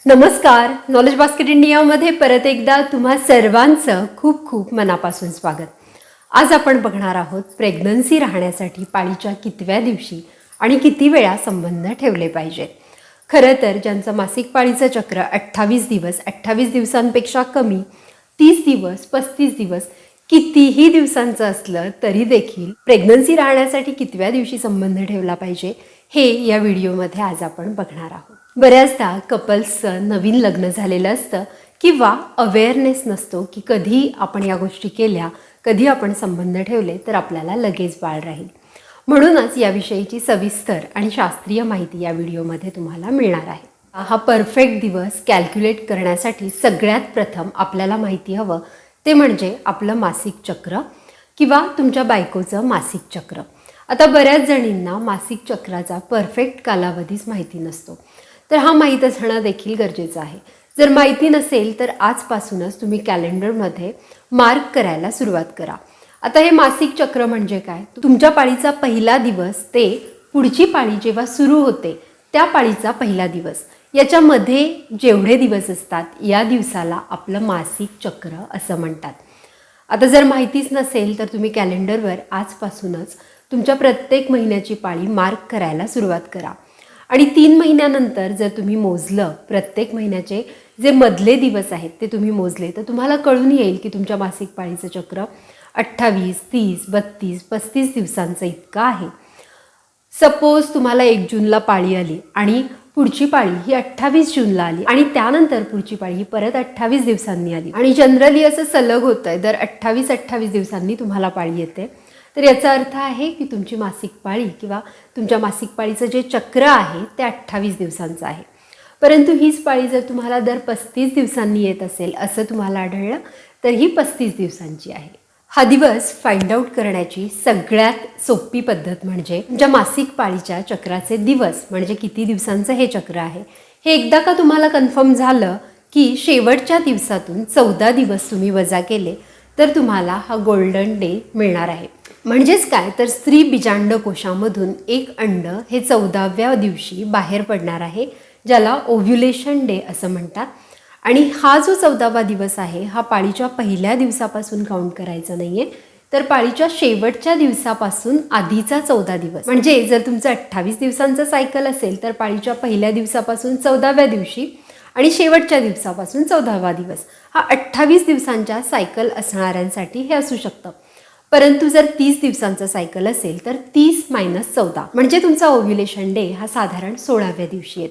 नमस्कार. Knowledge basket इंडियामध्ये परत एकदा तुम्हा सर्वांचं खूप खूप मनापासून स्वागत. आज आपण बघणार आहोत प्रेग्नन्सी राहण्यासाठी पाळीच्या कितव्या दिवशी आणि किती वेळा संबंध ठेवले पाहिजेत. खरं तर ज्यांचं मासिक पाळीचं चक्र 28 दिवस, 28 दिवसांपेक्षा कमी, 30 दिवस, 35 दिवस, कितीही दिवसांचं असलं तरी देखील प्रेग्नन्सी राहण्यासाठी कितव्या दिवशी संबंध ठेवला पाहिजे हे या व्हिडिओमध्ये आज आपण बघणार आहोत. बऱ्याचदा कपल्सचं नवीन लग्न झालेलं असतं किंवा अवेअरनेस नसतो की कधी आपण या गोष्टी केल्या, कधी आपण संबंध ठेवले तर आपल्याला लगेच बाळ राहील. म्हणूनच याविषयीची सविस्तर आणि शास्त्रीय माहिती या व्हिडिओमध्ये तुम्हाला मिळणार आहे. हा परफेक्ट दिवस कॅल्क्युलेट करण्यासाठी सगळ्यात प्रथम आपल्याला माहिती हवं ते म्हणजे आपलं मासिक चक्र किंवा तुमच्या बायकोचं मासिक चक्र. आता बऱ्याच जणींना मासिक चक्राचा परफेक्ट कालावधीच माहिती नसतो, तर हा माहीत असणं देखील गरजेचं आहे. जर माहिती नसेल तर आजपासूनच तुम्ही कॅलेंडरमध्ये मार्क करायला सुरुवात करा. आता हे मासिक चक्र म्हणजे काय? तुमच्या पाळीचा पहिला दिवस ते पुढची पाळी जेव्हा सुरू होते त्या पाळीचा पहिला दिवस, याच्यामध्ये जेवढे दिवस असतात या दिवसाला आपलं मासिक चक्र असं म्हणतात. आता जर माहितीच नसेल तर तुम्ही कॅलेंडरवर आजपासूनच तुमच्या प्रत्येक महिन्याची पाळी मार्क करायला सुरुवात करा. आणि 3 महिन्यानंतर जर तुम्ही मोजलं, प्रत्येक महिन्याचे जे मधले दिवस आहेत ते तुम्ही मोजले, तर तुम्हाला कळून येईल की तुमच्या मासिक पाळीचं चक्र 28, 30, 32, 35 दिवसांचं इतकं आहे. सपोज तुम्हाला 1 जूनला पाळी आली आणि पुढची पाळी ही 28 जूनला आली आणि त्यानंतर पुढची पाळी ही परत 28 दिवसांनी आली आणि जनरली असं सलग होतं आहे, दर 28 दिवसांनी तुम्हाला पाळी येते. तर याचा अर्थ आहे की तुमची मासिक पाळी किंवा तुमच्या मासिक पाळीचं जे चक्र आहे ते 28 दिवसांचं आहे. परंतु हीच पाळी जर तुम्हाला दर 35 दिवसांनी येत असेल असं तुम्हाला आढळलं तर ही 35 दिवसांची आहे. हा दिवस फाइंड आउट करण्याची सगळ्यात सोपी पद्धत म्हणजे तुमच्या मासिक पाळीच्या चक्राचे दिवस म्हणजे किती दिवसांचं हे चक्र आहे हे एकदा का तुम्हाला कन्फर्म झालं की शेवटच्या दिवसातून 14 दिवस तुम्ही वजा केले तर तुम्हाला हा गोल्डन डे मिळणार आहे. म्हणजेच काय तर स्त्री बीजांड कोशामधून एक अंड हे 14व्या दिवशी बाहेर पडणार आहे, ज्याला ओव्ह्युलेशन डे असं म्हणतात. आणि हा जो 14वा दिवस आहे हा पाळीच्या पहिल्या दिवसापासून काउंट करायचा नाही आहे, तर पाळीच्या शेवटच्या दिवसापासून आधीचा 14 दिवस. म्हणजे जर तुमचं 28 दिवसांचं सायकल असेल तर पाळीच्या पहिल्या दिवसापासून 14व्या दिवशी आणि शेवटच्या दिवसापासून 14वा दिवस हा 28 दिवसांच्या सायकल असणाऱ्यांसाठी हे असू शकतं. परंतु जर 30 दिवसांचं सायकल असेल तर 30 - 14 म्हणजे तुमचा ओव्ह्युलेशन डे हा साधारण 16व्या दिवशी येतो.